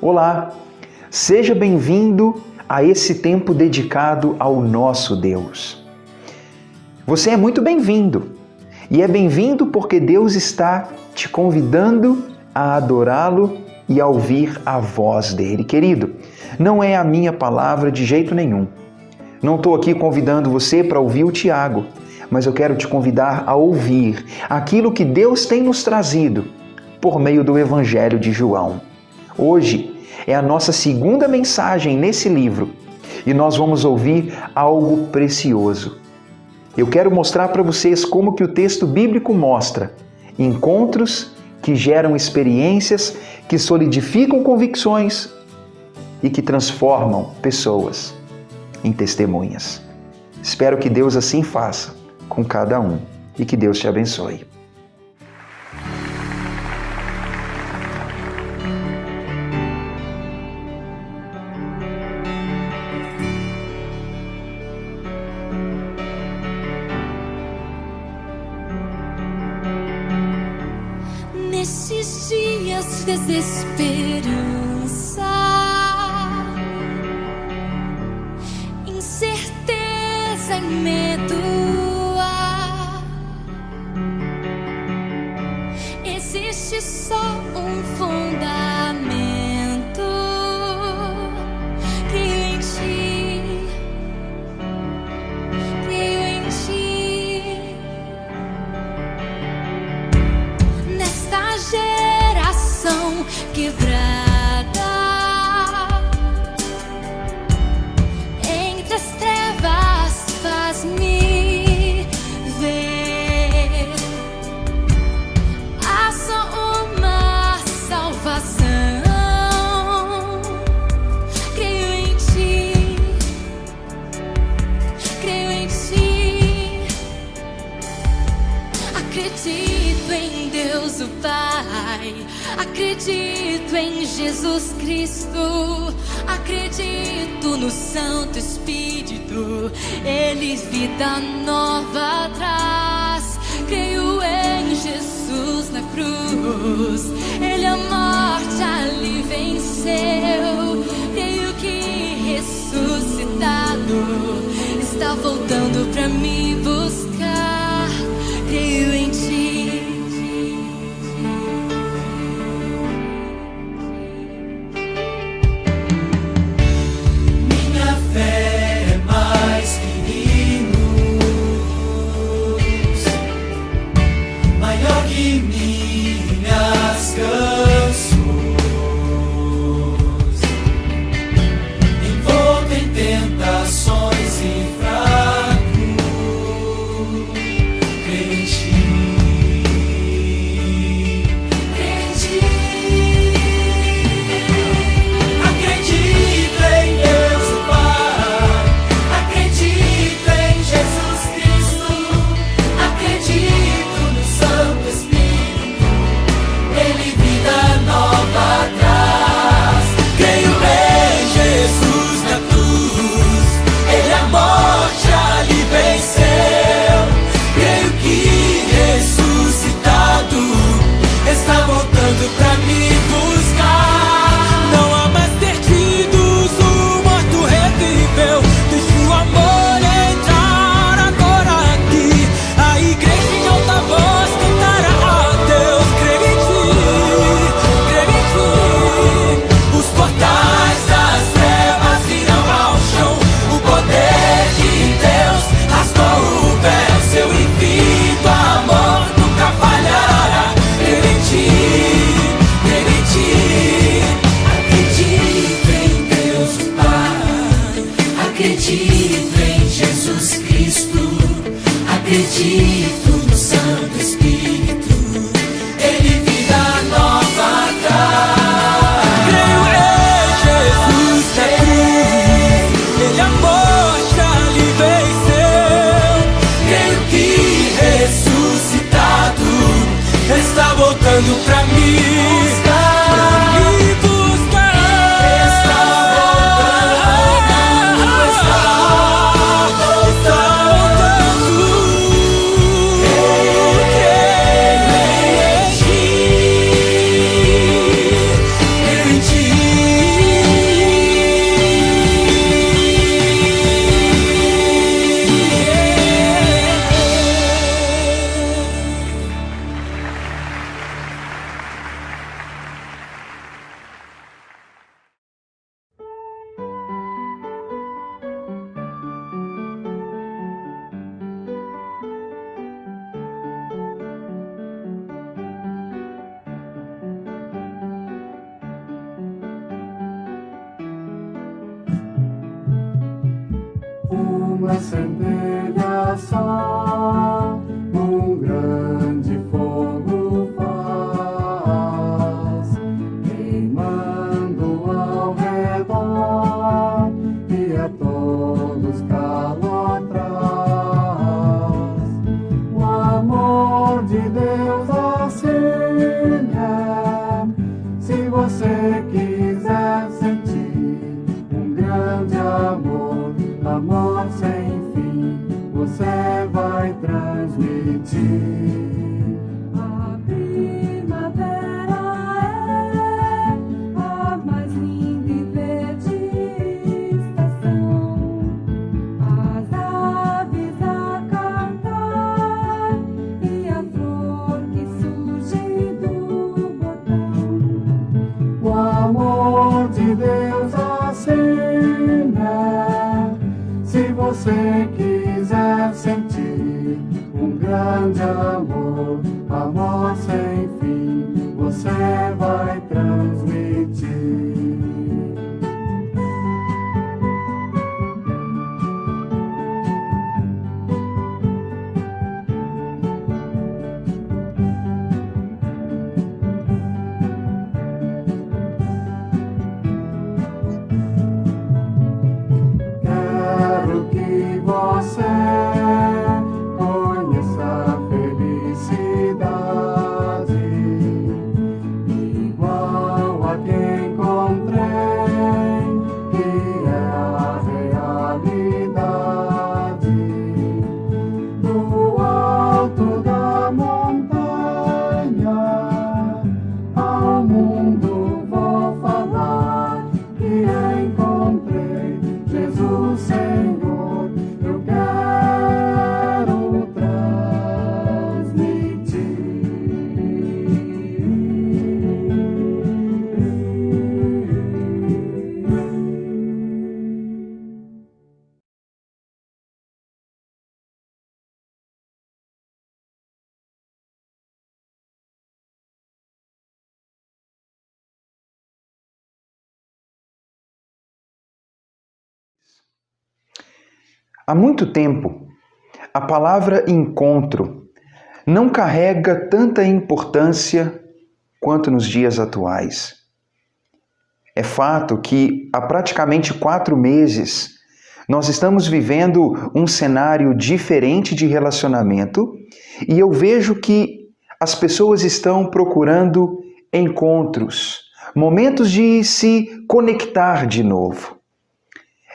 Olá, seja bem-vindo a esse tempo dedicado ao nosso Deus. Você é muito bem-vindo e é bem-vindo porque Deus está te convidando a adorá-lo e a ouvir a voz dele. Querido, não é a minha palavra de jeito nenhum. Não estou aqui convidando você para ouvir o Tiago, mas eu quero te convidar a ouvir aquilo que Deus tem nos trazido por meio do Evangelho de João. Hoje é a nossa segunda mensagem nesse livro e nós vamos ouvir algo precioso. Eu quero mostrar para vocês como que o texto bíblico mostra encontros que geram experiências, que solidificam convicções e que transformam pessoas em testemunhas. Espero que Deus assim faça com cada um e que Deus te abençoe. Nesses dias de desesperança, incerteza e medo, existe só um fundamento. Creio em ti, creio em ti. Nesta geração quebrada, entre as trevas faz-me ver. Há só uma salvação. Creio em ti, creio em ti. Acredito em Deus o Pai, acredito em Jesus Cristo, acredito no Santo Espírito, Ele vida nova traz. Creio em Jesus na cruz, Ele a morte ali venceu. Creio que ressuscitado está voltando pra me buscar. Creio em ti. Minha fé é mais que luz, maior que minhas canções, envolto em tentações e fraco. Creio em ti, creio em ti. Acredito em Deus o Pai, acredito em Jesus Cristo, acredito no Santo Espírito, Ele vida nova traz. Creio em Jesus na cruz, Ele a morte ali venceu. Creio que ressuscitado está voltando pra me buscar. Não há mais perdidos, o morto reviveu. Deixa o amor entrar agora aqui. A igreja em alta voz cantará a Deus. Creio em ti. Os portais das trevas virão ao chão. O poder de Deus rasgou o véu. Seu infinito amor nunca falhará. Creio em ti, creio em ti. Acredito em Deus o Pai, acredito em Jesus Cristo, acredito no Santo Espírito, Ele vida nova traz. Creio em Jesus na cruz, Ele a morte ali venceu. Creio que ressuscitado está voltando pra me buscar. Está voltando, está voltando. Creio em ti, creio em ti. uma centelha só, um grande fogo faz, queimando ao redor e a todos calor traz. O amor de Deus assim é, se você quiser sentir um grande amor, amor sem fim, você vai transmitir. A primavera é a mais linda e verde estação. As aves a cantar e a flor que surge do botão. O amor de Deus assim é, se você quiser sentir um grande amor, amor sem fim, você vai transmitir. Quero que você conheça a felicidade, igual a que encontrei, que é a realidade. Do alto da montanha ao mundo vou falar que encontrei Jesus Senhor, eu quero transmitir. Há muito tempo, a palavra encontro não carrega tanta importância quanto nos dias atuais. É fato que há praticamente 4 meses nós estamos vivendo um cenário diferente de relacionamento e eu vejo que as pessoas estão procurando encontros, momentos de se conectar de novo.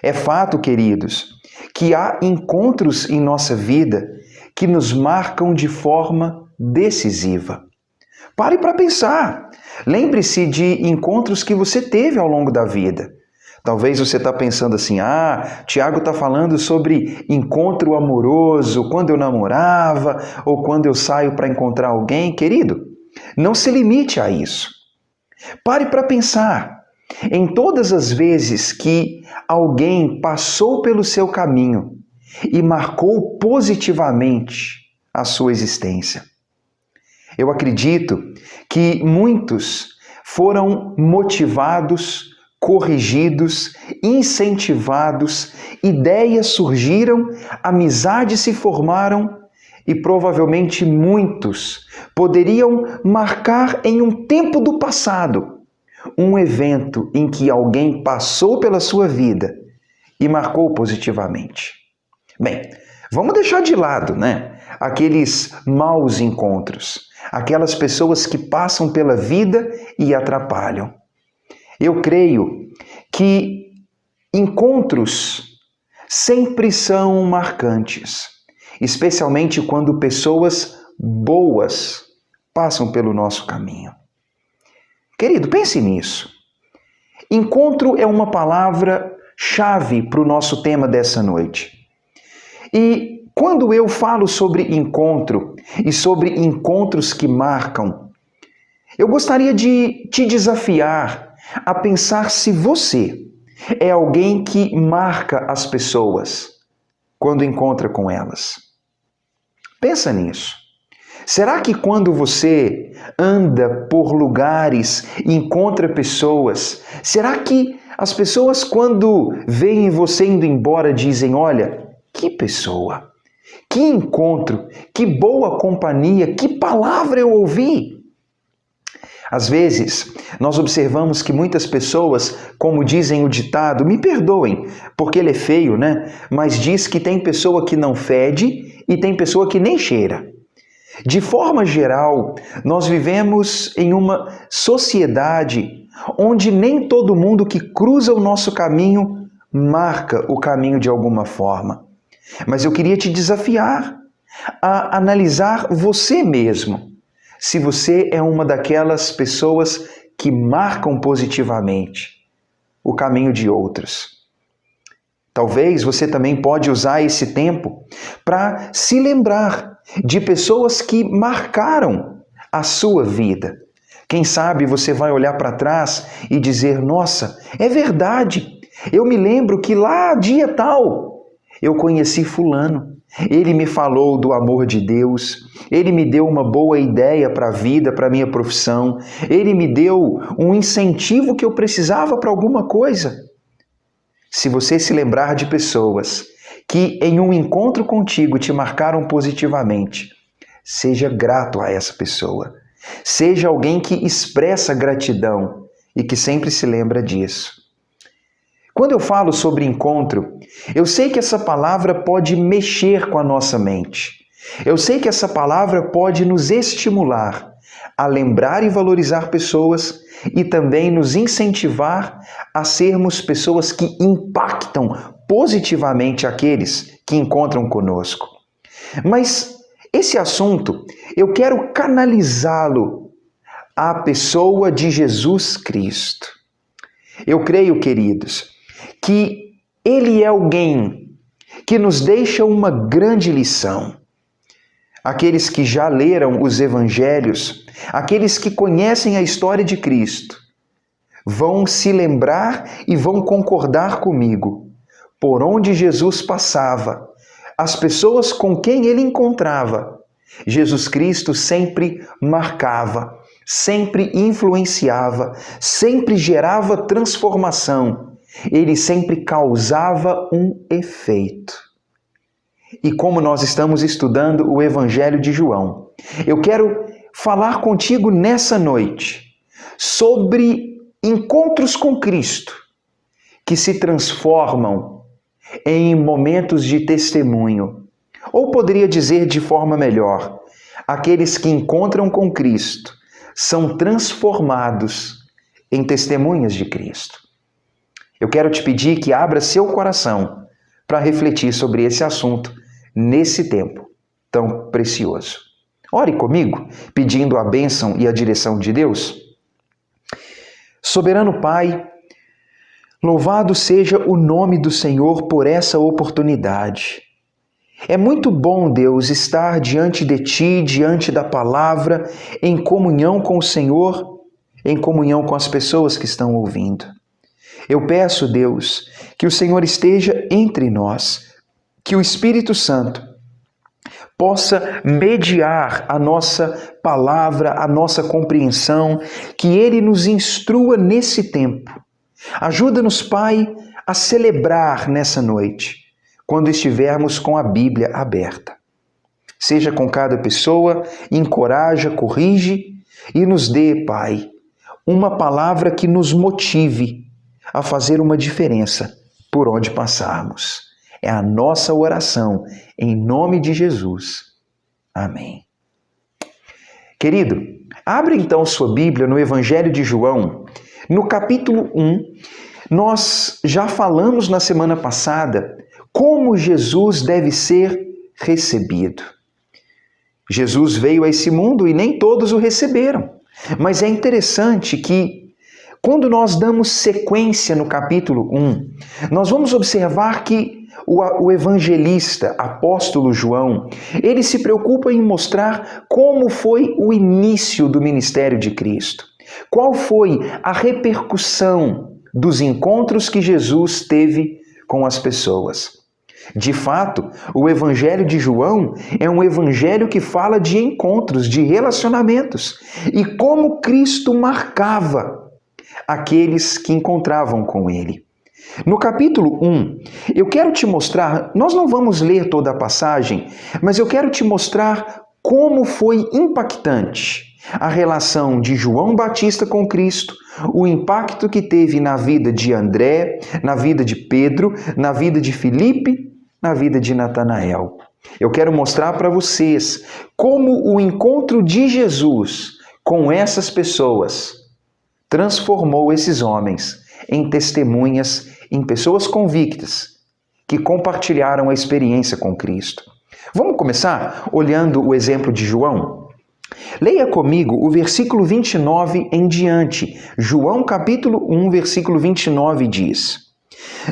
É fato, queridos, que há encontros em nossa vida que nos marcam de forma decisiva. Pare para pensar. Lembre-se de encontros que você teve ao longo da vida. Talvez você está pensando assim, Tiago está falando sobre encontro amoroso, quando eu namorava ou quando eu saio para encontrar alguém. Querido, não se limite a isso. Pare para pensar. Em todas as vezes que alguém passou pelo seu caminho e marcou positivamente a sua existência. Eu acredito que muitos foram motivados, corrigidos, incentivados, ideias surgiram, amizades se formaram e provavelmente muitos poderiam marcar em um tempo do passado um evento em que alguém passou pela sua vida e marcou positivamente. Bem, vamos deixar de lado, aqueles maus encontros, aquelas pessoas que passam pela vida e atrapalham. Eu creio que encontros sempre são marcantes, especialmente quando pessoas boas passam pelo nosso caminho. Querido, pense nisso. Encontro é uma palavra-chave para o nosso tema dessa noite. E quando eu falo sobre encontro e sobre encontros que marcam, eu gostaria de te desafiar a pensar se você é alguém que marca as pessoas quando encontra com elas. Pensa nisso. Será que quando você anda por lugares e encontra pessoas, será que as pessoas quando veem você indo embora dizem, olha, Que pessoa! Que encontro! Que boa companhia! Que palavra eu ouvi! Às vezes, nós observamos que muitas pessoas, como dizem o ditado, me perdoem, porque ele é feio, né? Mas diz que tem pessoa que não fede e tem pessoa que nem cheira. De forma geral, nós vivemos em uma sociedade onde nem todo mundo que cruza o nosso caminho marca o caminho de alguma forma. Mas eu queria te desafiar a analisar você mesmo. Se você é uma daquelas pessoas que marcam positivamente o caminho de outras. Talvez você também pode usar esse tempo para se lembrar de pessoas que marcaram a sua vida. Quem sabe você vai olhar para trás e dizer, nossa, é verdade, eu me lembro que lá dia tal eu conheci fulano. Ele me falou do amor de Deus, ele me deu uma boa ideia para a vida, para a minha profissão, ele me deu um incentivo que eu precisava para alguma coisa. Se você se lembrar de pessoas que em um encontro contigo te marcaram positivamente, seja grato a essa pessoa. Seja alguém que expressa gratidão e que sempre se lembra disso. Quando eu falo sobre encontro, eu sei que essa palavra pode mexer com a nossa mente. Eu sei que essa palavra pode nos estimular a lembrar e valorizar pessoas e também nos incentivar a sermos pessoas que impactam positivamente aqueles que encontram conosco. Mas esse assunto, eu quero canalizá-lo à pessoa de Jesus Cristo. Eu creio, queridos, que Ele é alguém que nos deixa uma grande lição. Aqueles que já leram os evangelhos, aqueles que conhecem a história de Cristo, vão se lembrar e vão concordar comigo. Por onde Jesus passava, as pessoas com quem ele encontrava, Jesus Cristo sempre marcava, sempre influenciava, sempre gerava transformação. Ele sempre causava um efeito. E como nós estamos estudando o Evangelho de João, eu quero falar contigo nessa noite sobre encontros com Cristo que se transformam em momentos de testemunho. Ou poderia dizer de forma melhor, aqueles que encontram com Cristo são transformados em testemunhas de Cristo. Eu quero te pedir que abra seu coração para refletir sobre esse assunto nesse tempo tão precioso. Ore comigo, pedindo a bênção e a direção de Deus. Soberano Pai, louvado seja o nome do Senhor por essa oportunidade. É muito bom, Deus, estar diante de Ti, diante da palavra, em comunhão com o Senhor, em comunhão com as pessoas que estão ouvindo. Eu peço, Deus, que o Senhor esteja entre nós, que o Espírito Santo possa mediar a nossa palavra, a nossa compreensão, que Ele nos instrua nesse tempo. Ajuda-nos, Pai, a celebrar nessa noite, quando estivermos com a Bíblia aberta. Seja com cada pessoa, encoraja, corrige e nos dê, Pai, uma palavra que nos motive a fazer uma diferença por onde passarmos. É a nossa oração, em nome de Jesus. Amém. Querido, abre então sua Bíblia no Evangelho de João, no capítulo 1. Nós já falamos na semana passada como Jesus deve ser recebido. Jesus veio a esse mundo e nem todos o receberam. Mas é interessante que quando nós damos sequência no capítulo 1, nós vamos observar que o evangelista, apóstolo João, ele se preocupa em mostrar como foi o início do ministério de Cristo. Qual foi a repercussão dos encontros que Jesus teve com as pessoas. De fato, o Evangelho de João é um evangelho que fala de encontros, de relacionamentos e como Cristo marcava aqueles que encontravam com ele. No capítulo 1, eu quero te mostrar, nós não vamos ler toda a passagem, mas eu quero te mostrar como foi impactante a relação de João Batista com Cristo, o impacto que teve na vida de André, na vida de Pedro, na vida de Filipe, na vida de Natanael. Eu quero mostrar para vocês como o encontro de Jesus com essas pessoas transformou esses homens em testemunhas, em pessoas convictas que compartilharam a experiência com Cristo. Vamos começar olhando o exemplo de João? Leia comigo o versículo 29 em diante. João capítulo 1, versículo 29 diz: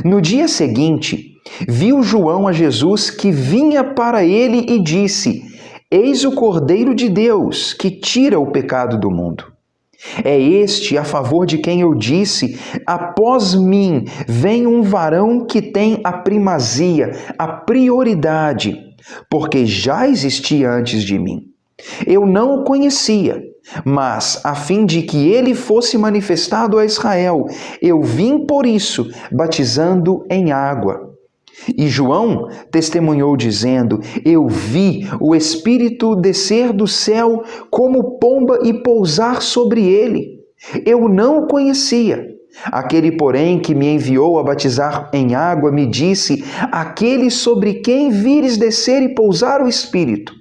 No dia seguinte, viu João a Jesus que vinha para ele e disse: Eis o Cordeiro de Deus, que tira o pecado do mundo. É este a favor de quem eu disse: após mim vem um varão que tem a primazia, a prioridade, porque já existia antes de mim. Eu não o conhecia, mas a fim de que ele fosse manifestado a Israel, eu vim por isso, batizando em água. E João testemunhou dizendo: Eu vi o Espírito descer do céu como pomba e pousar sobre ele. Eu não o conhecia. Aquele, porém, que me enviou a batizar em água, me disse: Aquele sobre quem vires descer e pousar o Espírito,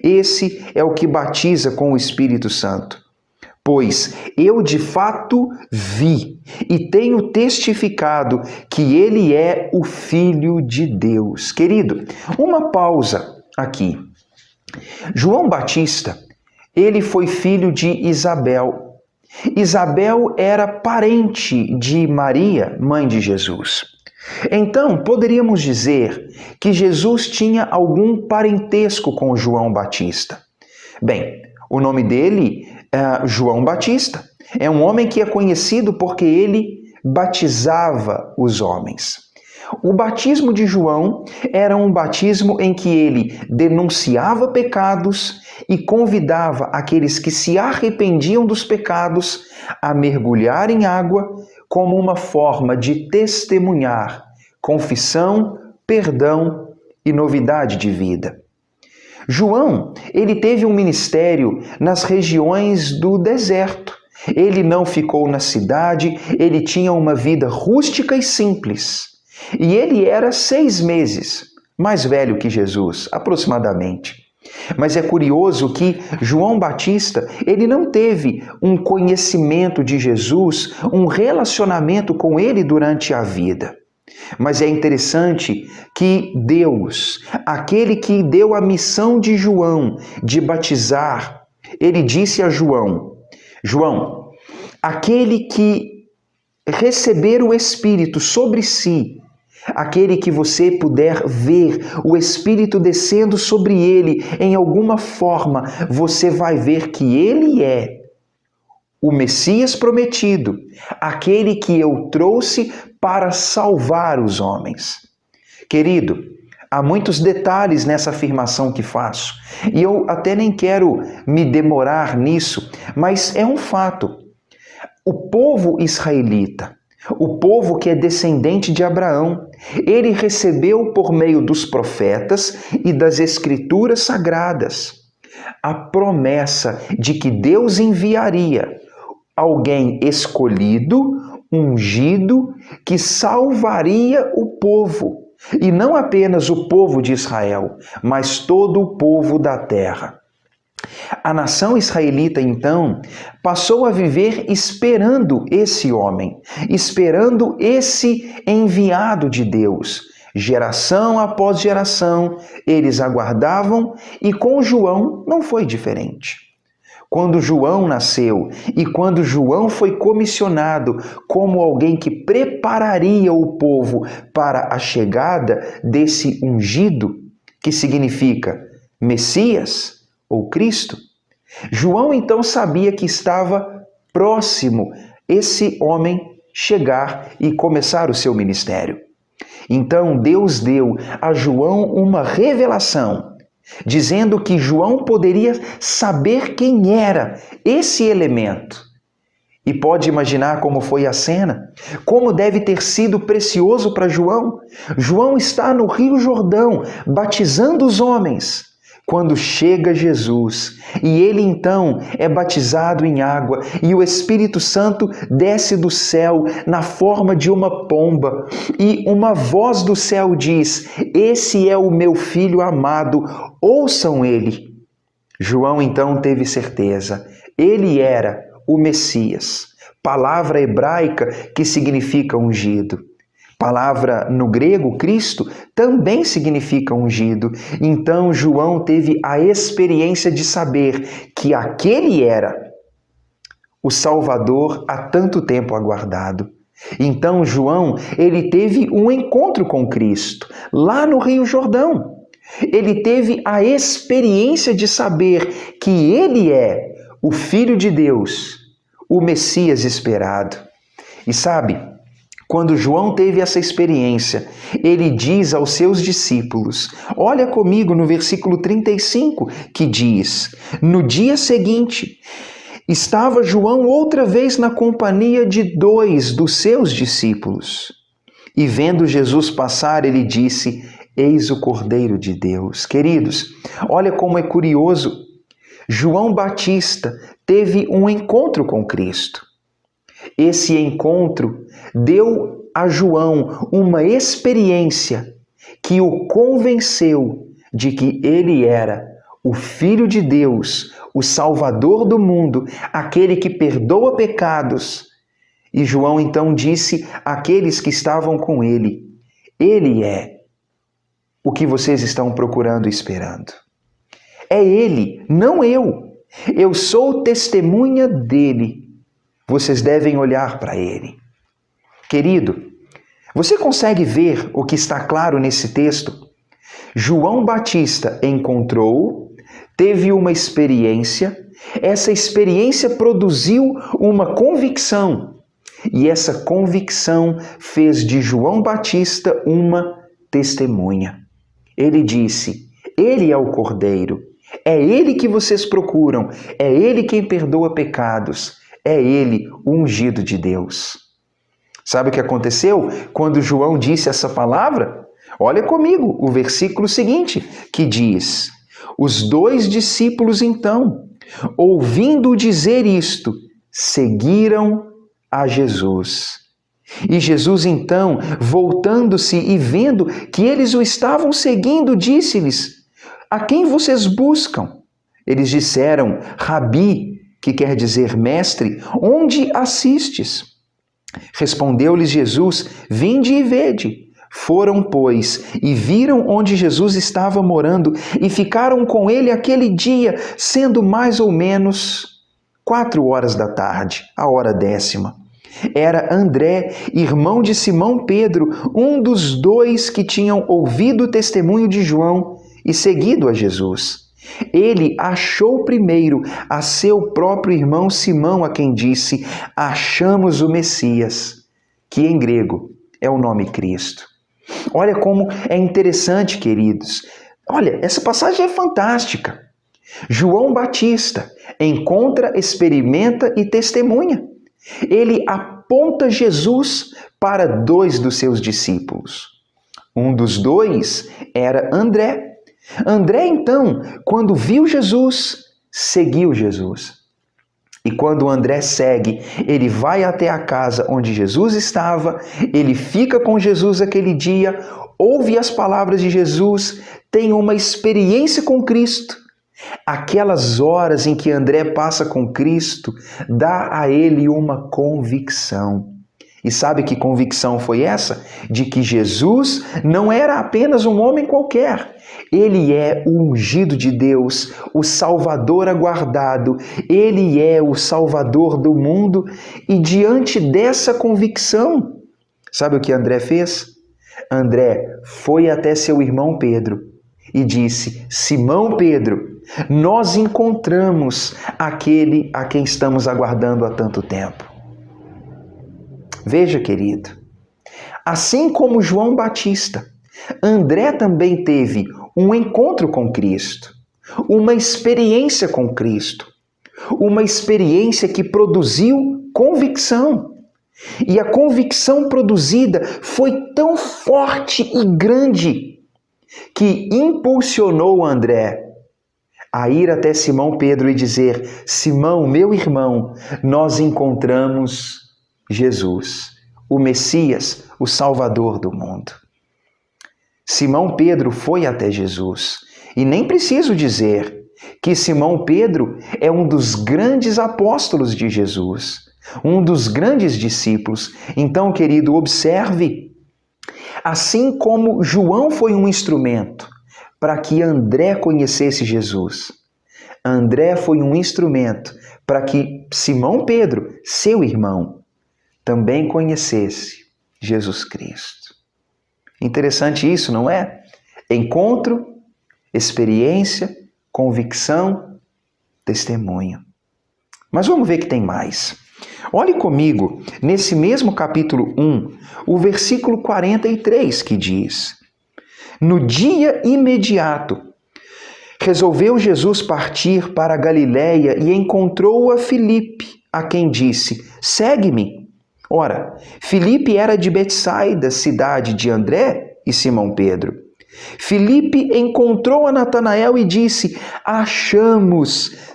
esse é o que batiza com o Espírito Santo. Pois eu de fato vi e tenho testificado que ele é o Filho de Deus. Querido, uma pausa aqui. João Batista, ele foi filho de Isabel. Isabel era parente de Maria, mãe de Jesus. Então, poderíamos dizer que Jesus tinha algum parentesco com João Batista. Bem, o nome dele é João Batista. É um homem que é conhecido porque ele batizava os homens. O batismo de João era um batismo em que ele denunciava pecados e convidava aqueles que se arrependiam dos pecados a mergulhar em água como uma forma de testemunhar confissão, perdão e novidade de vida. João, ele teve um ministério nas regiões do deserto. Ele não ficou na cidade, ele tinha uma vida rústica e simples. E ele era 6 meses mais velho que Jesus, aproximadamente. Mas é curioso que João Batista, ele não teve um conhecimento de Jesus, um relacionamento com ele durante a vida. Mas é interessante que Deus, aquele que deu a missão de João de batizar, ele disse a João: João, aquele que receber o Espírito sobre si, aquele que você puder ver o Espírito descendo sobre ele em alguma forma, você vai ver que ele é o Messias prometido, aquele que eu trouxe para salvar os homens. Querido, há muitos detalhes nessa afirmação que faço, e eu até nem quero me demorar nisso, mas é um fato. O povo israelita, o povo que é descendente de Abraão, ele recebeu por meio dos profetas e das escrituras sagradas a promessa de que Deus enviaria alguém escolhido, ungido, que salvaria o povo. E não apenas o povo de Israel, mas todo o povo da terra. A nação israelita, então, passou a viver esperando esse homem, esperando esse enviado de Deus. Geração após geração, eles aguardavam e com João não foi diferente. Quando João nasceu e quando João foi comissionado como alguém que prepararia o povo para a chegada desse ungido, que significa Messias ou Cristo, João então sabia que estava próximo esse homem chegar e começar o seu ministério. Então Deus deu a João uma revelação, dizendo que João poderia saber quem era esse elemento E pode imaginar como foi a cena? Como deve ter sido precioso para João? João está no Rio Jordão, batizando os homens, quando chega Jesus. E ele então é batizado em água, e o Espírito Santo desce do céu na forma de uma pomba. E uma voz do céu diz: "Esse é o meu filho amado, ouçam ele." João então teve certeza. Ele era o Messias, palavra hebraica que significa ungido. Palavra no grego, Cristo, também significa ungido. Então João teve a experiência de saber que aquele era o Salvador há tanto tempo aguardado. Então João, ele teve um encontro com Cristo, lá no Rio Jordão. Ele teve a experiência de saber que ele é o Filho de Deus, o Messias esperado. E sabe, quando João teve essa experiência, ele diz aos seus discípulos, olha comigo no versículo 35, que diz: "No dia seguinte, estava João outra vez na companhia de 2 dos seus discípulos. E vendo Jesus passar, ele disse: Eis o Cordeiro de Deus." Queridos, olha como é curioso. João Batista teve um encontro com Cristo. Esse encontro deu a João uma experiência que o convenceu de que ele era o Filho de Deus, o Salvador do mundo, aquele que perdoa pecados. E João então disse àqueles que estavam com ele: Ele é o que vocês estão procurando e esperando. É ele, não eu. Eu sou testemunha dele. Vocês devem olhar para ele. Querido, você consegue ver o que está claro nesse texto? João Batista encontrou, teve uma experiência, essa experiência produziu uma convicção, e essa convicção fez de João Batista uma testemunha. Ele disse: Ele é o Cordeiro, é Ele que vocês procuram, é Ele quem perdoa pecados, é Ele o ungido de Deus. Sabe o que aconteceu quando João disse essa palavra? Olha comigo o versículo seguinte, que diz: Os 2 discípulos então, ouvindo dizer isto, seguiram a Jesus. E Jesus então, voltando-se e vendo que eles o estavam seguindo, disse-lhes: A quem vocês buscam? Eles disseram: Rabi, que quer dizer mestre, onde assistes? Respondeu-lhes Jesus: Vinde e vede. Foram, pois, e viram onde Jesus estava morando, e ficaram com ele aquele dia, sendo mais ou menos 4 horas da tarde, a hora 10ª. Era André, irmão de Simão Pedro, um dos 2 que tinham ouvido o testemunho de João e seguido a Jesus. Ele achou primeiro a seu próprio irmão Simão, a quem disse: Achamos o Messias, que em grego é o nome Cristo. Olha como é interessante, queridos. Olha, essa passagem é fantástica. João Batista encontra, experimenta e testemunha. Ele aponta Jesus para 2 dos seus discípulos. Um dos 2 era André. André, então, quando viu Jesus, seguiu Jesus. E quando André segue, ele vai até a casa onde Jesus estava, ele fica com Jesus aquele dia, ouve as palavras de Jesus, tem uma experiência com Cristo. Aquelas horas em que André passa com Cristo, dá a ele uma convicção. E sabe que convicção foi essa? De que Jesus não era apenas um homem qualquer. Ele é o ungido de Deus, o Salvador aguardado. Ele é o Salvador do mundo. E diante dessa convicção, sabe o que André fez? André foi até seu irmão Pedro e disse: Simão Pedro, nós encontramos aquele a quem estamos aguardando há tanto tempo. Veja, querido, assim como João Batista, André também teve um encontro com Cristo, uma experiência com Cristo, uma experiência que produziu convicção. E a convicção produzida foi tão forte e grande que impulsionou André a ir até Simão Pedro e dizer: Simão, meu irmão, nós encontramos Jesus, o Messias, o Salvador do mundo. Simão Pedro foi até Jesus. E nem preciso dizer que Simão Pedro é um dos grandes apóstolos de Jesus, um dos grandes discípulos. Então, querido, observe, assim como João foi um instrumento para que André conhecesse Jesus, André foi um instrumento para que Simão Pedro, seu irmão, também conhecesse Jesus Cristo. Interessante isso, não é? Encontro, experiência, convicção, testemunho. Mas vamos ver que tem mais. Olhe comigo, nesse mesmo capítulo 1, o versículo 43, que diz: No dia imediato, resolveu Jesus partir para a Galiléia e encontrou a Filipe, a quem disse: Segue-me. Ora, Filipe era de Betsaida, cidade de André e Simão Pedro. Filipe encontrou a Natanael e disse: Achamos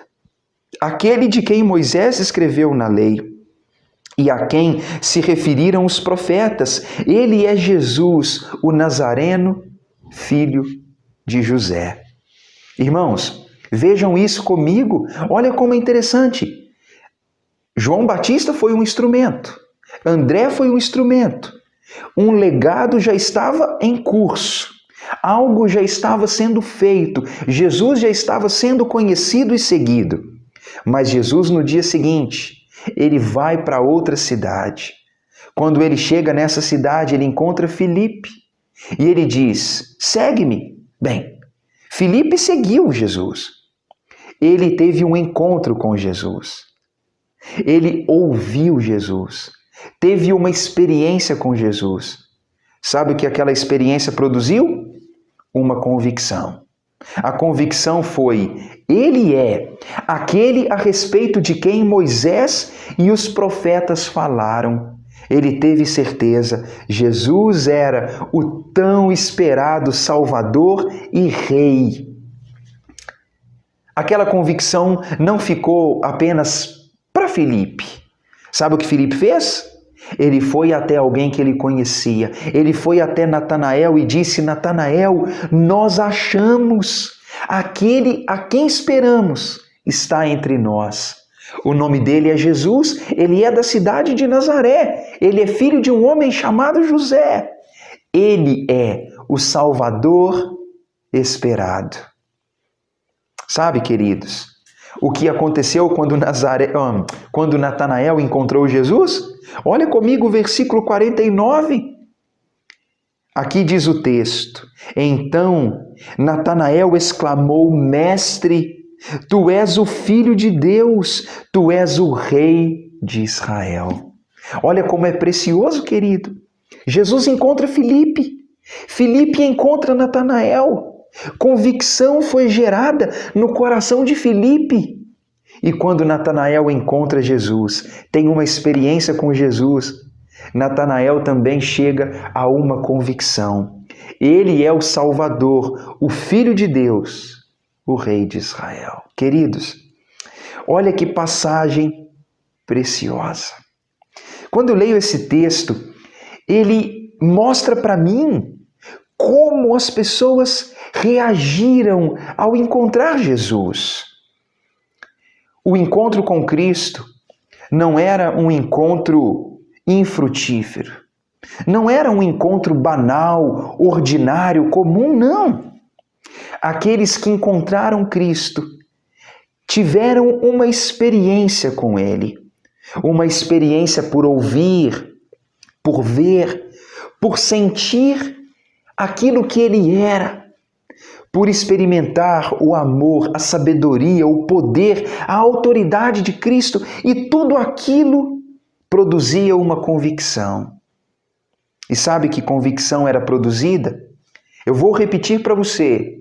aquele de quem Moisés escreveu na lei e a quem se referiram os profetas. Ele é Jesus, o Nazareno, filho de José. Irmãos, vejam isso comigo. Olha como é interessante. João Batista foi um instrumento. André foi um instrumento. Um legado já estava em curso. Algo já estava sendo feito. Jesus já estava sendo conhecido e seguido. Mas Jesus, no dia seguinte, ele vai para outra cidade. Quando ele chega nessa cidade, ele encontra Filipe. E ele diz: Segue-me. Bem, Filipe seguiu Jesus. Ele teve um encontro com Jesus. Ele ouviu Jesus. Teve uma experiência com Jesus. Sabe o que aquela experiência produziu? Uma convicção. A convicção foi: ele é aquele a respeito de quem Moisés e os profetas falaram. Ele teve certeza, Jesus era o tão esperado Salvador e Rei. Aquela convicção não ficou apenas para Filipe. Sabe o que Filipe fez? Ele foi até alguém que ele conhecia. Ele foi até Natanael e disse: Natanael, nós achamos aquele a quem esperamos está entre nós. O nome dele é Jesus, ele é da cidade de Nazaré, ele é filho de um homem chamado José. Ele é o Salvador esperado. Sabe, queridos, o que aconteceu quando Natanael encontrou Jesus? Olha comigo o versículo 49. Aqui diz o texto: Então Natanael exclamou: Mestre, tu és o Filho de Deus, tu és o Rei de Israel. Olha como é precioso, querido. Jesus encontra Filipe. Filipe encontra Natanael. Convicção foi gerada no coração de Filipe. E quando Natanael encontra Jesus, tem uma experiência com Jesus, Natanael também chega a uma convicção. Ele é o Salvador, o Filho de Deus, o Rei de Israel. Queridos, olha que passagem preciosa. Quando eu leio esse texto, ele mostra para mim como as pessoas reagiram ao encontrar Jesus. O encontro com Cristo não era um encontro infrutífero. Não era um encontro banal, ordinário, comum, não. Aqueles que encontraram Cristo tiveram uma experiência com Ele. Uma experiência por ouvir, por ver, por sentir aquilo que Ele era. Por experimentar o amor, a sabedoria, o poder, a autoridade de Cristo, e tudo aquilo produzia uma convicção. E sabe que convicção era produzida? Eu vou repetir para você.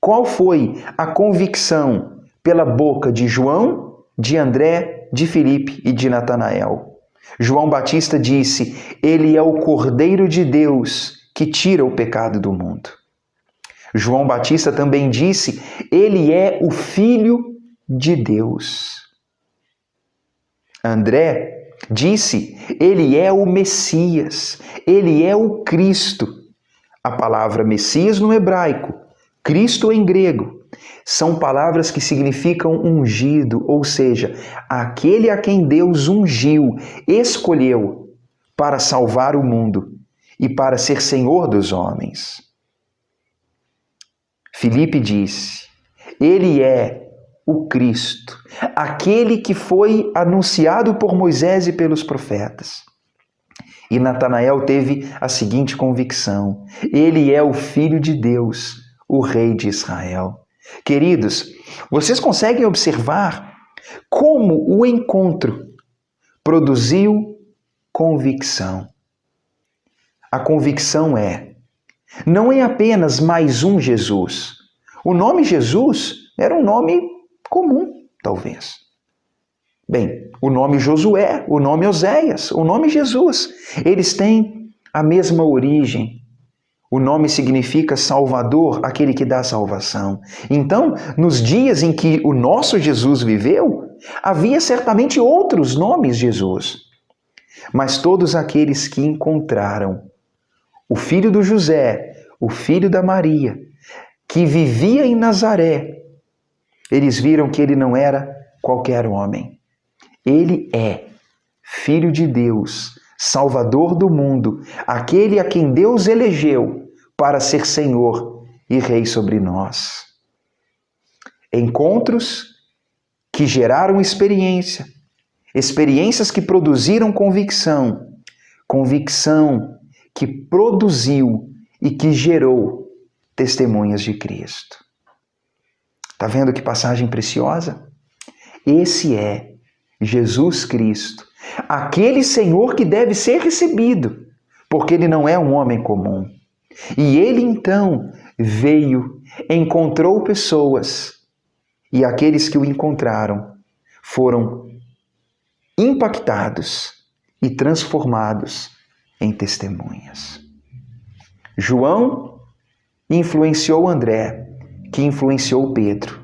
Qual foi a convicção pela boca de João, de André de Filipe e de Natanael. João Batista disse: ele é o Cordeiro de Deus que tira o pecado do mundo. João Batista também disse: ele é o Filho de Deus. André disse: ele é o Messias, ele é o Cristo. A palavra Messias no hebraico, Cristo em grego, são palavras que significam ungido, ou seja, aquele a quem Deus ungiu, escolheu para salvar o mundo e para ser Senhor dos homens. Filipe disse: ele é o Cristo, aquele que foi anunciado por Moisés e pelos profetas. E Natanael teve a seguinte convicção: ele é o Filho de Deus, o Rei de Israel. Queridos, vocês conseguem observar como o encontro produziu convicção. A convicção não é apenas mais um Jesus. O nome Jesus era um nome comum, talvez. Bem, o nome Josué, o nome Oséias, o nome Jesus, eles têm a mesma origem. O nome significa Salvador, aquele que dá salvação. Então, nos dias em que o nosso Jesus viveu, havia certamente outros nomes Jesus. Mas todos aqueles que encontraram o filho do José, o filho da Maria, que vivia em Nazaré, eles viram que ele não era qualquer homem. Ele é Filho de Deus, Salvador do mundo, aquele a quem Deus elegeu para ser Senhor e Rei sobre nós. Encontros que geraram experiências que produziram convicção que produziu e que gerou testemunhas de Cristo. Está vendo que passagem preciosa? Esse é Jesus Cristo, aquele Senhor que deve ser recebido, porque ele não é um homem comum. E ele então veio, encontrou pessoas, e aqueles que o encontraram foram impactados e transformados em testemunhas. João influenciou André, que influenciou Pedro.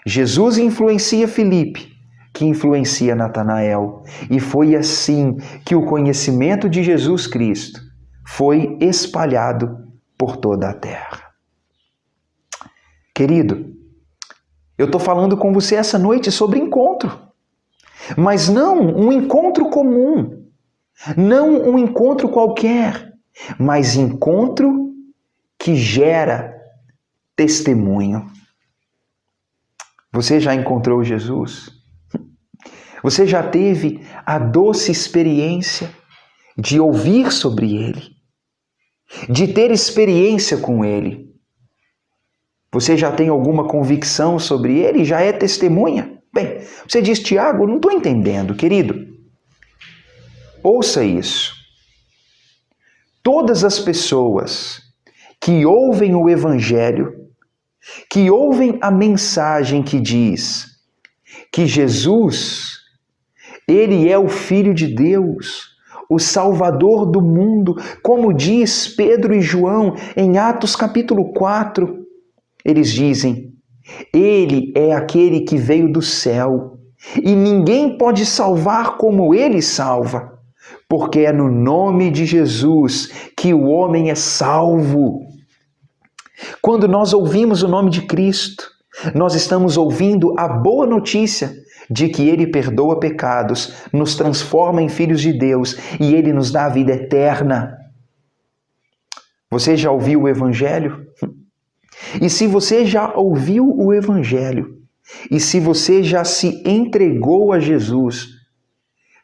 Jesus influencia Filipe, que influencia Natanael. E foi assim que o conhecimento de Jesus Cristo foi espalhado por toda a terra. Querido, eu estou falando com você essa noite sobre encontro, mas não um encontro comum, não um encontro qualquer, mas encontro que gera testemunho. Você já encontrou Jesus? Você já teve a doce experiência de ouvir sobre Ele, de ter experiência com Ele? Você já tem alguma convicção sobre Ele? Já é testemunha? Bem, você diz: Tiago, não estou entendendo, querido. Ouça isso. Todas as pessoas que ouvem o Evangelho, que ouvem a mensagem que diz que Jesus, Ele é o Filho de Deus, o Salvador do mundo, como diz Pedro e João em Atos capítulo 4, eles dizem: Ele é aquele que veio do céu e ninguém pode salvar como Ele salva, porque é no nome de Jesus que o homem é salvo. Quando nós ouvimos o nome de Cristo, nós estamos ouvindo a boa notícia de que Ele perdoa pecados, nos transforma em filhos de Deus e Ele nos dá a vida eterna. Você já ouviu o Evangelho? E se você já ouviu o Evangelho, e se você já se entregou a Jesus,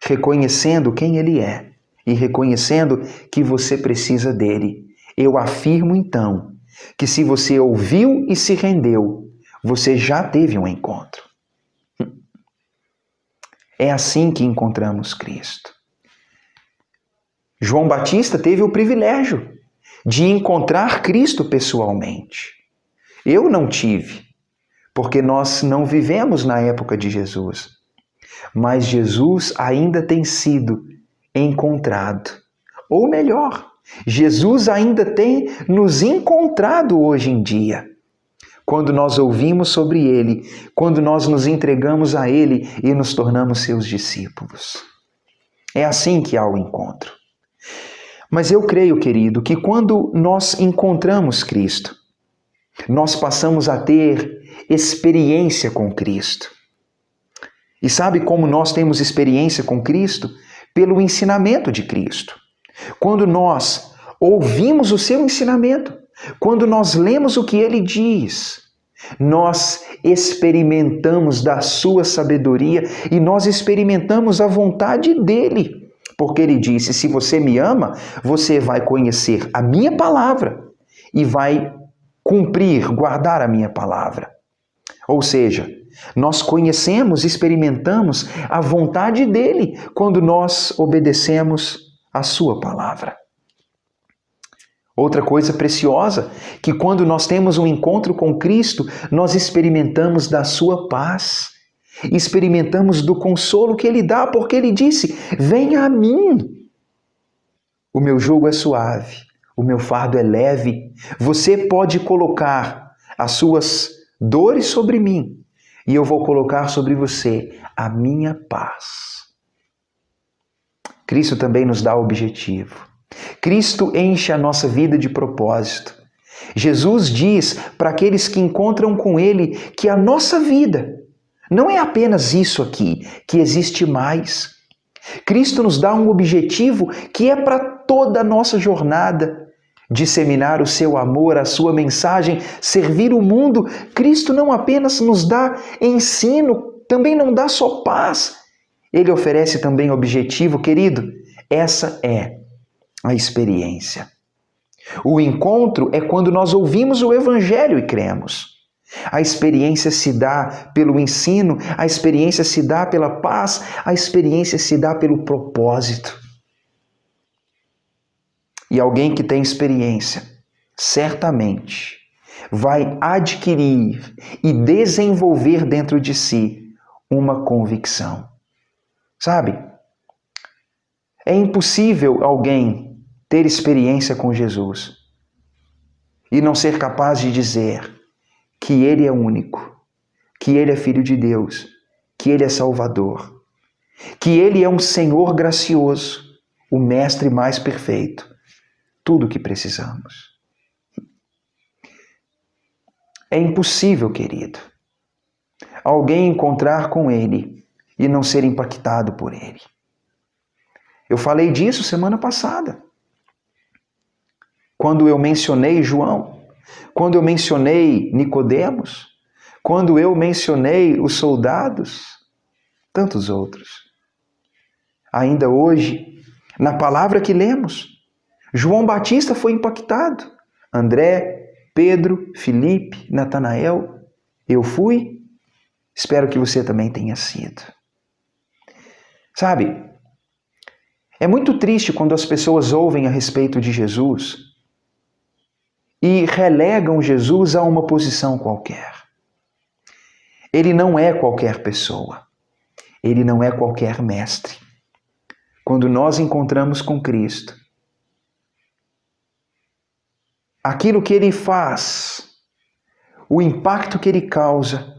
reconhecendo quem Ele é e reconhecendo que você precisa dele, eu afirmo então que se você ouviu e se rendeu, você já teve um encontro. É assim que encontramos Cristo. João Batista teve o privilégio de encontrar Cristo pessoalmente. Eu não tive, porque nós não vivemos na época de Jesus. mas Jesus ainda tem sido encontrado. Ou melhor, Jesus ainda tem nos encontrado hoje em dia. Quando nós ouvimos sobre Ele, quando nós nos entregamos a Ele e nos tornamos seus discípulos. É assim que há o encontro. Mas eu creio, querido, que quando nós encontramos Cristo, nós passamos a ter experiência com Cristo. E sabe como nós temos experiência com Cristo? Pelo ensinamento de Cristo. Quando nós ouvimos o seu ensinamento, quando nós lemos o que ele diz, nós experimentamos da sua sabedoria e nós experimentamos a vontade dele. Porque ele disse, se você me ama, você vai conhecer a minha palavra e vai cumprir, guardar a minha palavra. Ou seja, nós conhecemos, experimentamos a vontade dele quando nós obedecemos a sua palavra. Outra coisa preciosa, que quando nós temos um encontro com Cristo, nós experimentamos da sua paz, experimentamos do consolo que ele dá, porque ele disse, venha a mim. O meu jugo é suave, o meu fardo é leve. Você pode colocar as suas dores sobre mim e eu vou colocar sobre você a minha paz. Cristo também nos dá o objetivo. Cristo enche a nossa vida de propósito. Jesus diz para aqueles que encontram com Ele que a nossa vida não é apenas isso aqui, que existe mais. Cristo nos dá um objetivo que é para toda a nossa jornada. Disseminar o seu amor, a sua mensagem, servir o mundo. Cristo não apenas nos dá ensino, também não dá só paz. Ele oferece também objetivo, querido. Essa é a experiência. O encontro é quando nós ouvimos o Evangelho e cremos. A experiência se dá pelo ensino, a experiência se dá pela paz, a experiência se dá pelo propósito. E alguém que tem experiência, certamente, vai adquirir e desenvolver dentro de si uma convicção. Sabe? É impossível alguém ter experiência com Jesus e não ser capaz de dizer que Ele é único, que Ele é Filho de Deus, que Ele é Salvador, que Ele é um Senhor gracioso, o Mestre mais perfeito, tudo o que precisamos. É impossível, querido, alguém encontrar com Ele e não ser impactado por Ele. Eu falei disso semana passada, quando eu mencionei João, quando eu mencionei Nicodemos, quando eu mencionei os soldados, tantos outros. Ainda hoje, na palavra que lemos, João Batista foi impactado. André, Pedro, Filipe, Natanael, eu fui. Espero que você também tenha sido. Sabe, é muito triste quando as pessoas ouvem a respeito de Jesus e relegam Jesus a uma posição qualquer. Ele não é qualquer pessoa. Ele não é qualquer mestre. Quando nós encontramos com Cristo, aquilo que Ele faz, o impacto que Ele causa,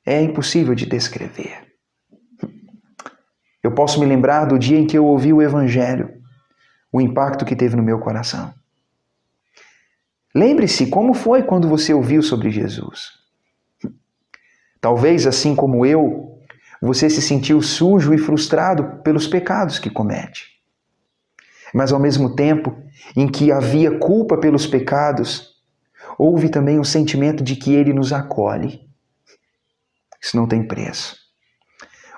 é impossível de descrever. Eu posso me lembrar do dia em que eu ouvi o Evangelho, o impacto que teve no meu coração. Lembre-se como foi quando você ouviu sobre Jesus. Talvez, assim como eu, você se sentiu sujo e frustrado pelos pecados que comete. Mas ao mesmo tempo em que havia culpa pelos pecados, houve também um sentimento de que Ele nos acolhe. Isso não tem preço.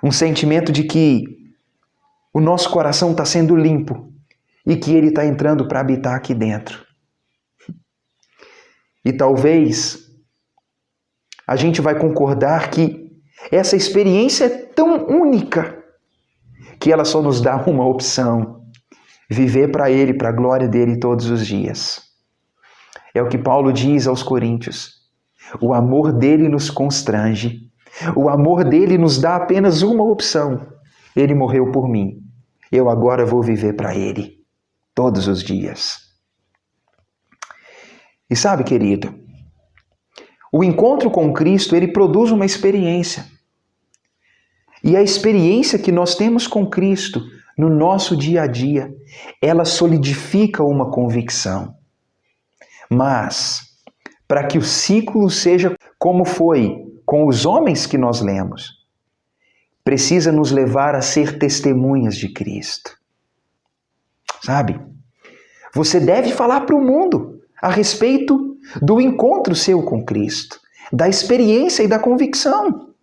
Um sentimento de que o nosso coração está sendo limpo e que Ele está entrando para habitar aqui dentro. E talvez a gente vai concordar que essa experiência é tão única que ela só nos dá uma opção: viver para Ele, para a glória dEle todos os dias. É o que Paulo diz aos Coríntios. O amor dEle nos constrange, O amor dele nos dá apenas uma opção. Ele morreu por mim. Eu agora vou viver para ele, todos os dias. E sabe, querido, o encontro com Cristo, ele produz uma experiência. E a experiência que nós temos com Cristo no nosso dia a dia, ela solidifica uma convicção. Mas, para que o ciclo seja como foi com os homens que nós lemos, precisa nos levar a ser testemunhas de Cristo. Sabe? Você deve falar para o mundo a respeito do encontro seu com Cristo, da experiência e da convicção.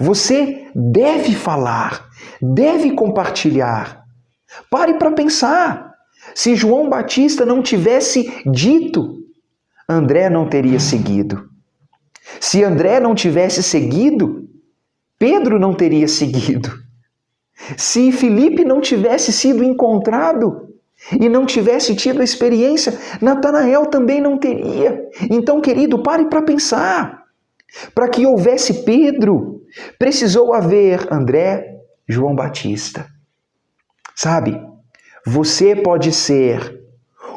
Você deve falar, deve compartilhar. Pare para pensar. Se João Batista não tivesse dito, André não teria seguido. Se André não tivesse seguido, Pedro não teria seguido. Se Filipe não tivesse sido encontrado e não tivesse tido a experiência, Natanael também não teria. Então, querido, pare para pensar. Para que houvesse Pedro, precisou haver André, João Batista. Sabe, você pode ser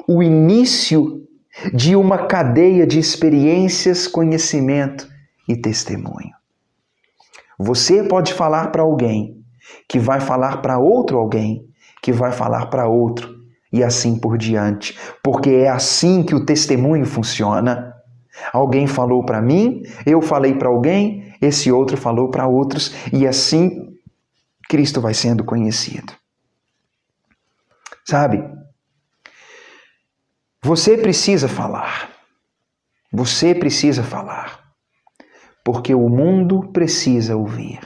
o início de uma cadeia de experiências, conhecimento e testemunho. Você pode falar para alguém, que vai falar para outro alguém, que vai falar para outro, e assim por diante. Porque é assim que o testemunho funciona. Alguém falou para mim, eu falei para alguém, esse outro falou para outros, e assim Cristo vai sendo conhecido. Sabe? Você precisa falar. Você precisa falar. Porque o mundo precisa ouvir.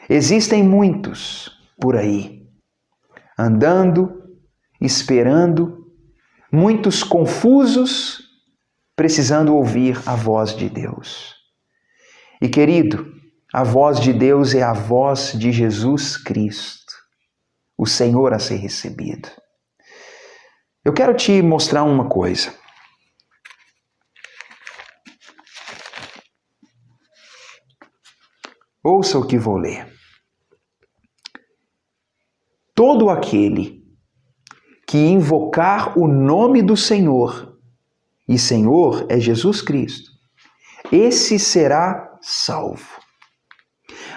Existem muitos por aí, andando, esperando, muitos confusos, precisando ouvir a voz de Deus. E querido, a voz de Deus é a voz de Jesus Cristo, o Senhor a ser recebido. Eu quero te mostrar uma coisa. Ouça o que vou ler. Todo aquele que invocar o nome do Senhor, e Senhor é Jesus Cristo, esse será salvo.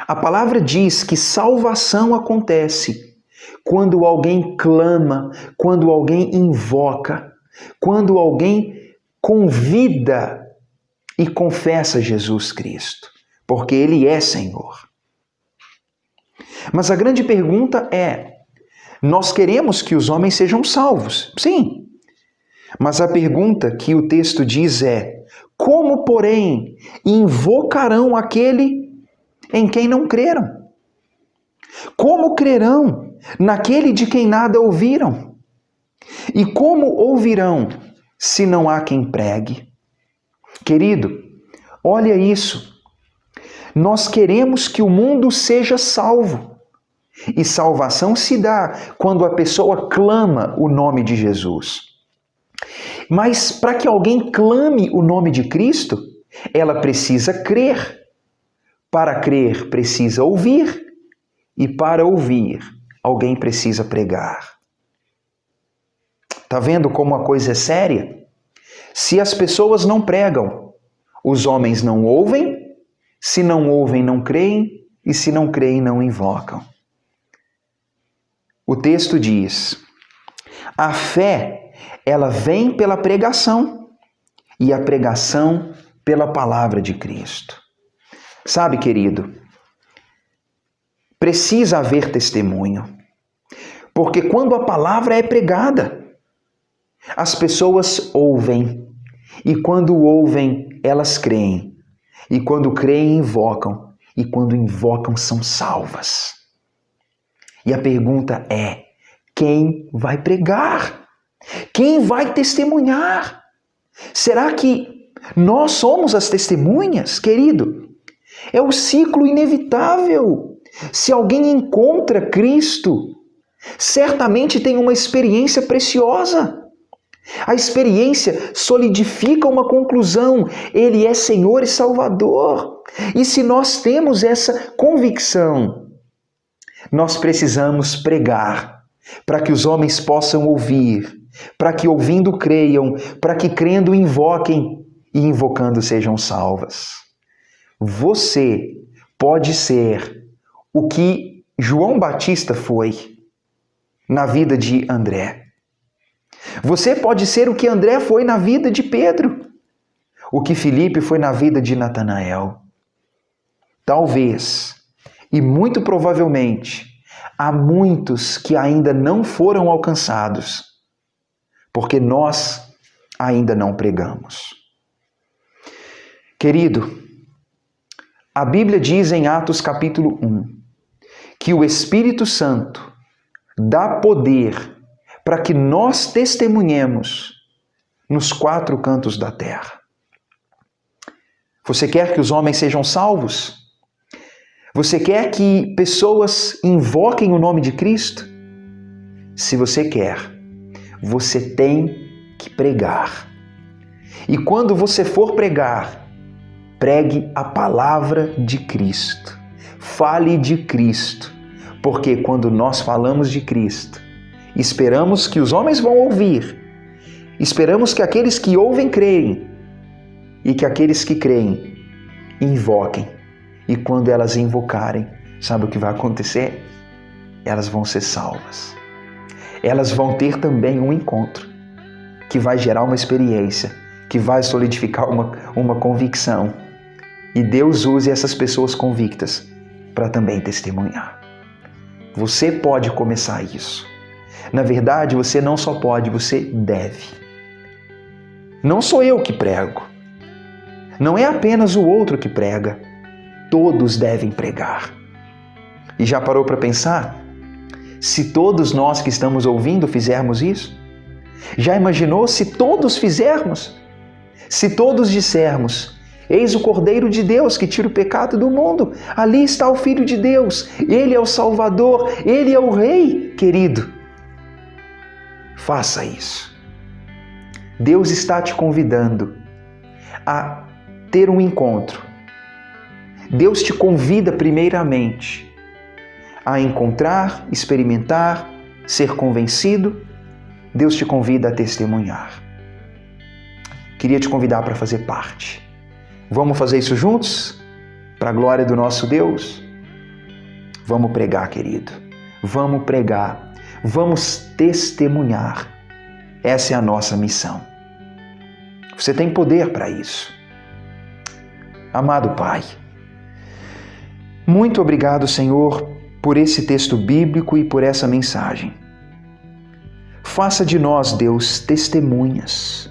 A palavra diz que salvação acontece quando alguém clama, quando alguém invoca, quando alguém convida e confessa Jesus Cristo, porque Ele é Senhor. Mas a grande pergunta é, nós queremos que os homens sejam salvos? Sim. Mas a pergunta que o texto diz é, como, porém, invocarão aquele em quem não creram? Como crerão naquele de quem nada ouviram? E como ouvirão se não há quem pregue? Querido, olha isso. Nós queremos que o mundo seja salvo. E salvação se dá quando a pessoa clama o nome de Jesus. Mas para que alguém clame o nome de Cristo, ela precisa crer. Para crer, precisa ouvir. E para ouvir, alguém precisa pregar. Está vendo como a coisa é séria? Se as pessoas não pregam, os homens não ouvem. Se não ouvem, não creem. E se não creem, não invocam. O texto diz, a fé, ela vem pela pregação, e a pregação pela palavra de Cristo. Sabe, querido, precisa haver testemunho, porque quando a palavra é pregada, as pessoas ouvem, e quando ouvem, elas creem, e quando creem, invocam, e quando invocam, são salvas. E a pergunta é, quem vai pregar? Quem vai testemunhar? Será que nós somos as testemunhas, querido? É o ciclo inevitável. Se alguém encontra Cristo, certamente tem uma experiência preciosa. A experiência solidifica uma conclusão. Ele é Senhor e Salvador. E se nós temos essa convicção, nós precisamos pregar para que os homens possam ouvir, para que ouvindo creiam, para que crendo invoquem e invocando sejam salvas. Você pode ser o que João Batista foi na vida de André. Você pode ser o que André foi na vida de Pedro, o que Filipe foi na vida de Natanael. Talvez, e muito provavelmente, há muitos que ainda não foram alcançados, porque nós ainda não pregamos. Querido, a Bíblia diz em Atos capítulo 1 que o Espírito Santo dá poder para que nós testemunhemos nos 4 cantos da terra. Você quer que os homens sejam salvos? Você quer que pessoas invoquem o nome de Cristo? Se você quer, você tem que pregar. E quando você for pregar, pregue a palavra de Cristo. Fale de Cristo. Porque quando nós falamos de Cristo, esperamos que os homens vão ouvir. Esperamos que aqueles que ouvem creem. E que aqueles que creem invoquem. E quando elas invocarem, sabe o que vai acontecer? Elas vão ser salvas. Elas vão ter também um encontro que vai gerar uma experiência, que vai solidificar uma convicção. E Deus use essas pessoas convictas para também testemunhar. Você pode começar isso. Na verdade, você não só pode, você deve. Não sou eu que prego. Não é apenas o outro que prega. Todos devem pregar. E já parou para pensar? Se todos nós que estamos ouvindo fizermos isso? Já imaginou se todos fizermos? Se todos dissermos: eis o Cordeiro de Deus que tira o pecado do mundo. Ali está o Filho de Deus. Ele é o Salvador. Ele é o Rei, querido. Faça isso. Deus está te convidando a ter um encontro. Deus te convida primeiramente a encontrar, experimentar, ser convencido. Deus te convida a testemunhar. Queria te convidar para fazer parte. Vamos fazer isso juntos? Para a glória do nosso Deus? Vamos pregar, querido. Vamos pregar. Vamos testemunhar. Essa é a nossa missão. Você tem poder para isso. Amado Pai, muito obrigado, Senhor, por esse texto bíblico e por essa mensagem. Faça de nós, Deus, testemunhas.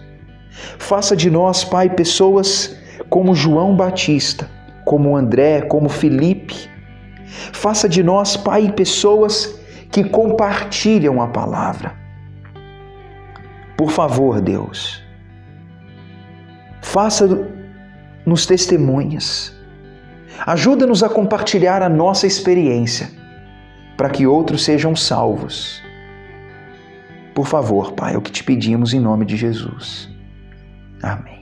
Faça de nós, Pai, pessoas como João Batista, como André, como Filipe. Faça de nós, Pai, pessoas que compartilham a palavra. Por favor, Deus, faça-nos testemunhas. Ajuda-nos a compartilhar a nossa experiência, para que outros sejam salvos. Por favor, Pai, é o que te pedimos em nome de Jesus. Amém.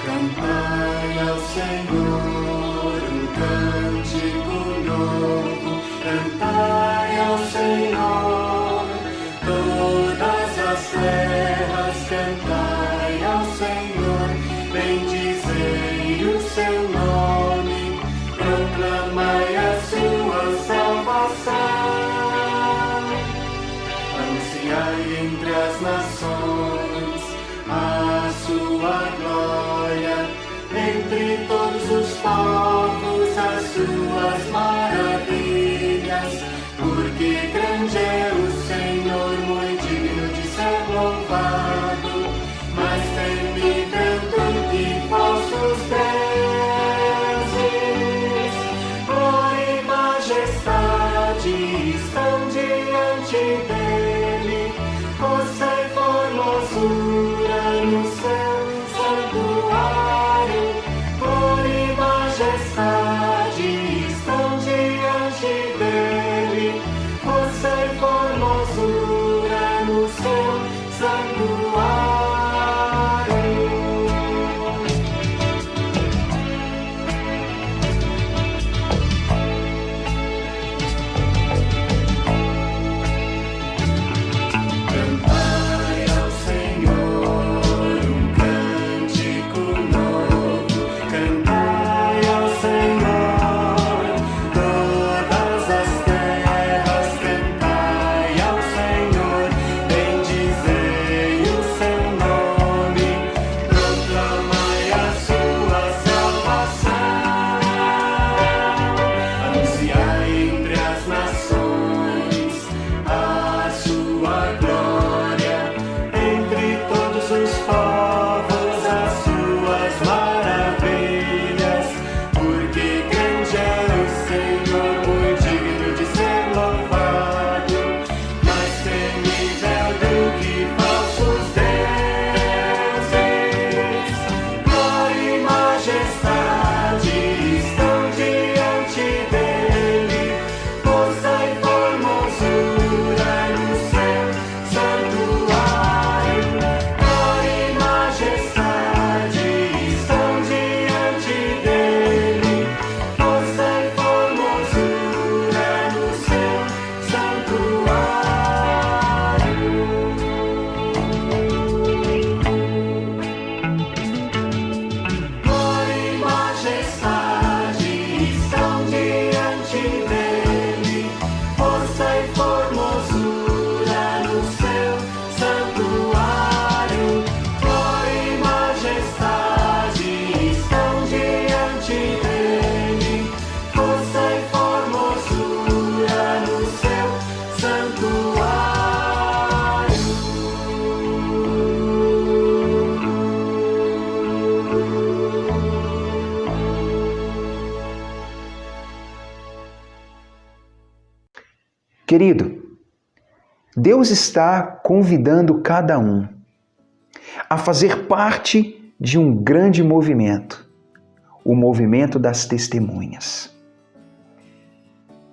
Cantai ao Senhor um cântico novo, cantai ao Senhor, todas as terras, cantai ao Senhor, bendizei o seu nome, proclamai a sua salvação, anunciai entre as nações a sua glória, entre todos os povos as suas maravilhas, porque grande é o Senhor, muito digno de ser louvado, mais temível do que falsos deuses. Glória e majestade estão diante dele, força e forma Querido, Deus está convidando cada um a fazer parte de um grande movimento, o movimento das testemunhas.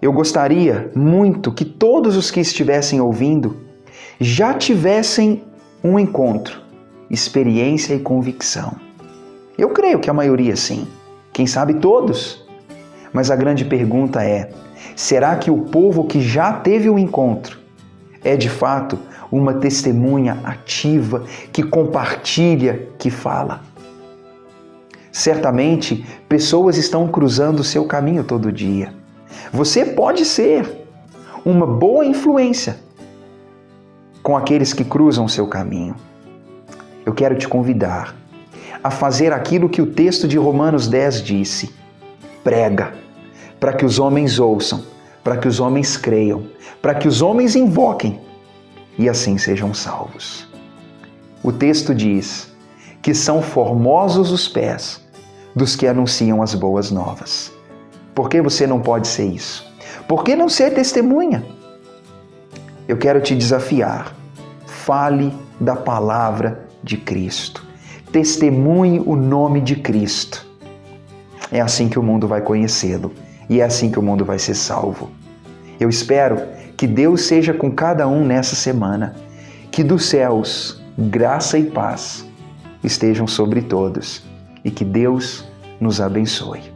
Eu gostaria muito que todos os que estivessem ouvindo já tivessem um encontro, experiência e convicção. Eu creio que a maioria sim, quem sabe todos. Mas a grande pergunta é, será que o povo que já teve o encontro é de fato uma testemunha ativa, que compartilha, que fala? Certamente, pessoas estão cruzando o seu caminho todo dia. Você pode ser uma boa influência com aqueles que cruzam o seu caminho. Eu quero te convidar a fazer aquilo que o texto de Romanos 10 disse. Prega, para que os homens ouçam, para que os homens creiam, para que os homens invoquem e assim sejam salvos. O texto diz que são formosos os pés dos que anunciam as boas novas. Por que você não pode ser isso? Por que não ser testemunha? Eu quero te desafiar. Fale da palavra de Cristo. Testemunhe o nome de Cristo. É assim que o mundo vai conhecê-lo e é assim que o mundo vai ser salvo. Eu espero que Deus seja com cada um nessa semana, que dos céus graça e paz estejam sobre todos e que Deus nos abençoe.